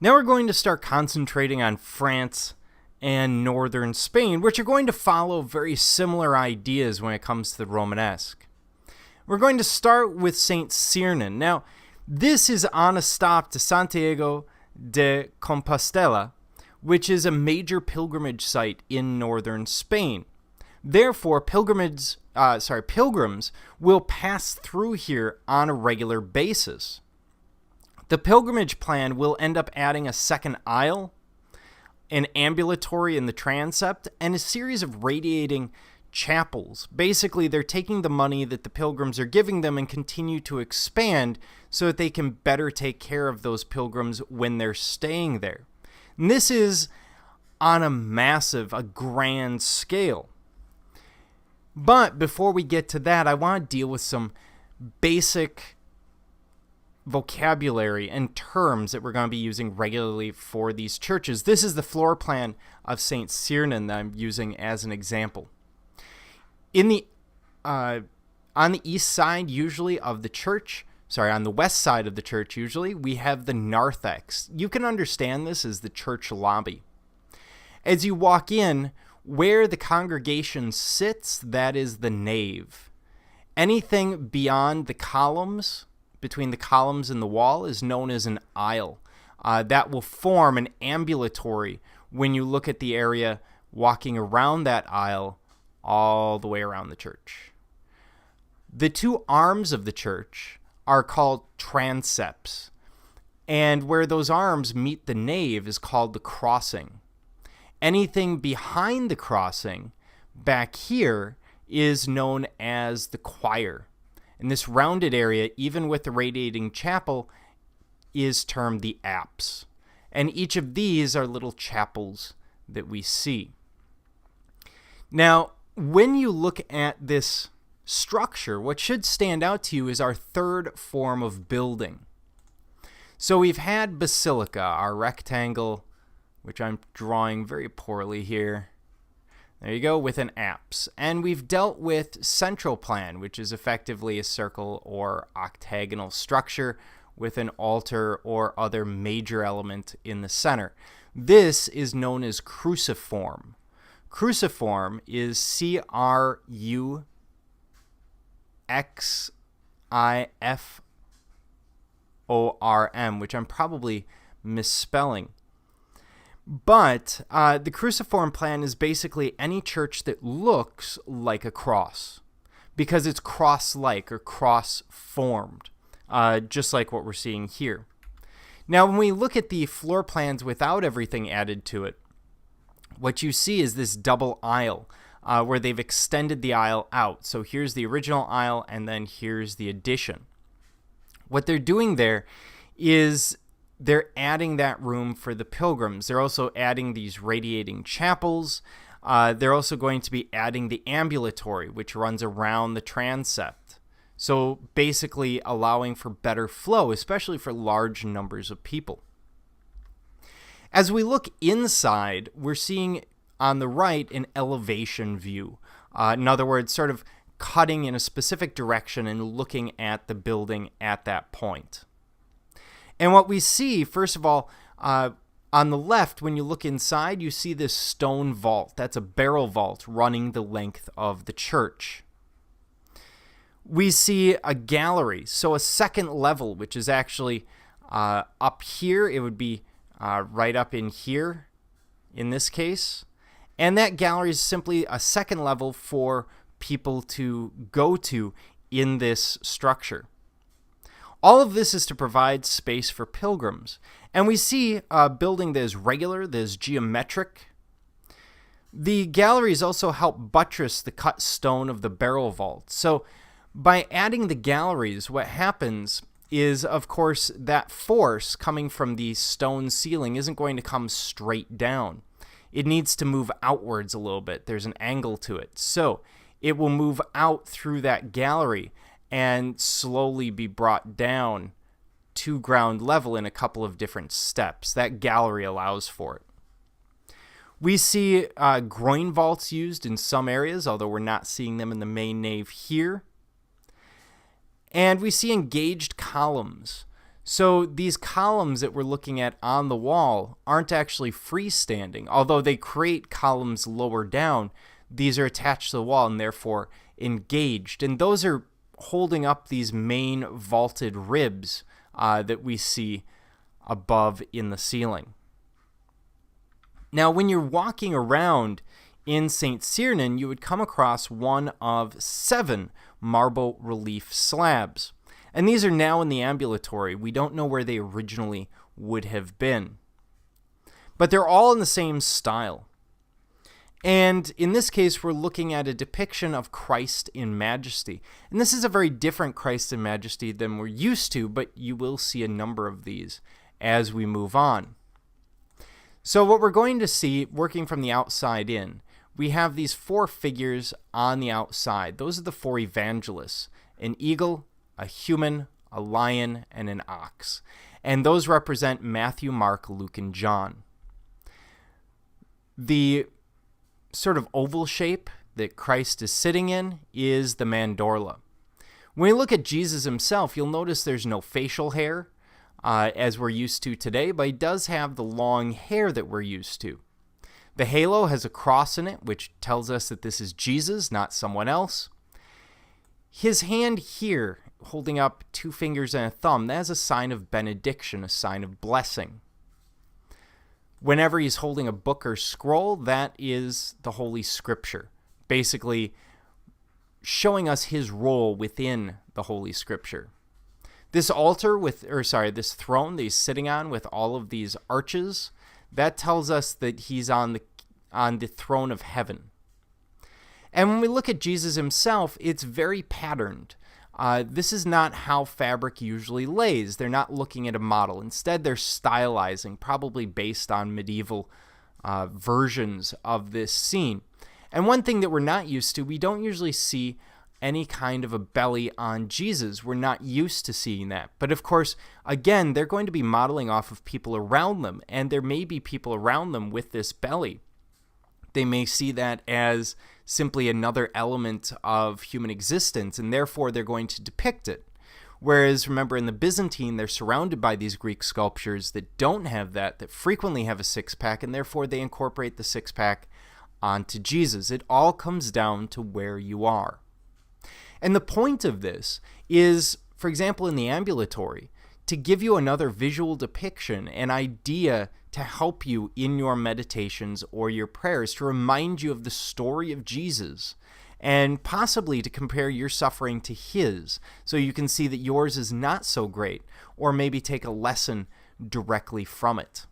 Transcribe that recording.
Now we're going to start concentrating on France and northern Spain, which are going to follow very similar ideas when it comes to the Romanesque. We're going to start with St Sernin. Now, this is on a stop to Santiago de Compostela, which is a major pilgrimage site in northern Spain. Therefore, pilgrims will pass through here on a regular basis. The pilgrimage plan will end up adding a second aisle, an ambulatory in the transept, and a series of radiating chapels. Basically, they're taking the money that the pilgrims are giving them and continue to expand so that they can better take care of those pilgrims when they're staying there. And this is on a grand scale. But before we get to that, I want to deal with some basic vocabulary and terms that we're going to be using regularly for these churches. This is the floor plan of St. Sernin that I'm using as an example. On the east side, usually, of the church, on the west side of the church, usually, we have the narthex. You can understand this as the church lobby. As you walk in, where the congregation sits, that is the nave. Anything beyond the columns, between the columns and the wall, is known as an aisle. That will form an ambulatory when you look at the area walking around that aisle all the way around the church. The two arms of the church are called transepts, and where those arms meet the nave is called the crossing. Anything behind the crossing back here is known as the choir. And this rounded area, even with the radiating chapel, is termed the apse. And each of these are little chapels that we see. Now, when you look at this structure, what should stand out to you is our third form of building. So we've had basilica, our rectangle, which I'm drawing very poorly here. There you go, with an apse. And we've dealt with central plan, which is effectively a circle or octagonal structure with an altar or other major element in the center. This is known as cruciform. Cruciform is CRUXIFORM, which I'm probably misspelling. But the cruciform plan is basically any church that looks like a cross, because it's cross-like or cross-formed, just like what we're seeing here. Now, when we look at the floor plans without everything added to it, what you see is this double aisle, where they've extended the aisle out. So here's the original aisle, and then here's the addition. What they're doing there is they're adding that room for the pilgrims. They're also adding these radiating chapels. They're also going to be adding the ambulatory, which runs around the transept. So basically allowing for better flow, especially for large numbers of people. As we look inside, we're seeing on the right an elevation view. In other words, sort of cutting in a specific direction and looking at the building at that point. And what we see, first of all, on the left, when you look inside, you see this stone vault. That's a barrel vault running the length of the church. We see a gallery, so a second level, which is actually up here. It would be right up in here, in this case. And that gallery is simply a second level for people to go to in this structure. All of this is to provide space for pilgrims. And we see a building that is regular, that is geometric. The galleries also help buttress the cut stone of the barrel vault. So by adding the galleries, what happens is, of course, that force coming from the stone ceiling isn't going to come straight down. It needs to move outwards a little bit. There's an angle to it. So it will move out through that gallery and slowly be brought down to ground level in a couple of different steps. That gallery allows for it. We see groin vaults used in some areas, although we're not seeing them in the main nave here. And we see engaged columns. So these columns that we're looking at on the wall aren't actually freestanding. Although they create columns lower down, these are attached to the wall and therefore engaged. And those are holding up these main vaulted ribs that we see above in the ceiling. Now, when you're walking around in St Sernin, you would come across one of 7 marble relief slabs. And these are now in the ambulatory. We don't know where they originally would have been. But they're all in the same style. And in this case, we're looking at a depiction of Christ in majesty. And this is a very different Christ in majesty than we're used to, but you will see a number of these as we move on. So what we're going to see, working from the outside in, we have these 4 figures on the outside. Those are the 4 evangelists: an eagle, a human, a lion, and an ox. And those represent Matthew, Mark, Luke, and John. The sort of oval shape that Christ is sitting in is the mandorla. When you look at Jesus himself, you'll notice there's no facial hair, as we're used to today, but he does have the long hair that we're used to. The halo has a cross in it, which tells us that this is Jesus, not someone else. His hand here, holding up 2 fingers and a thumb, that is a sign of benediction, a sign of blessing. Whenever he's holding a book or scroll, that is the Holy Scripture, basically showing us his role within the Holy Scripture. This this throne that he's sitting on with all of these arches, that tells us that he's on the throne of heaven. And when we look at Jesus himself, it's very patterned. This is not how fabric usually lays. They're not looking at a model. Instead, they're stylizing, probably based on medieval versions of this scene. And one thing that we're not used to, we don't usually see any kind of a belly on Jesus. We're not used to seeing that. But of course, again, they're going to be modeling off of people around them, and there may be people around them with this belly. They may see that as simply another element of human existence, and therefore they're going to depict it. Whereas, remember, in the Byzantine, they're surrounded by these Greek sculptures that don't have that frequently have a six-pack, and therefore they incorporate the six-pack onto Jesus. It all comes down to where you are. And the point of this is, for example, in the ambulatory, to give you another visual depiction, an idea to help you in your meditations or your prayers, to remind you of the story of Jesus, and possibly to compare your suffering to his, so you can see that yours is not so great, or maybe take a lesson directly from it.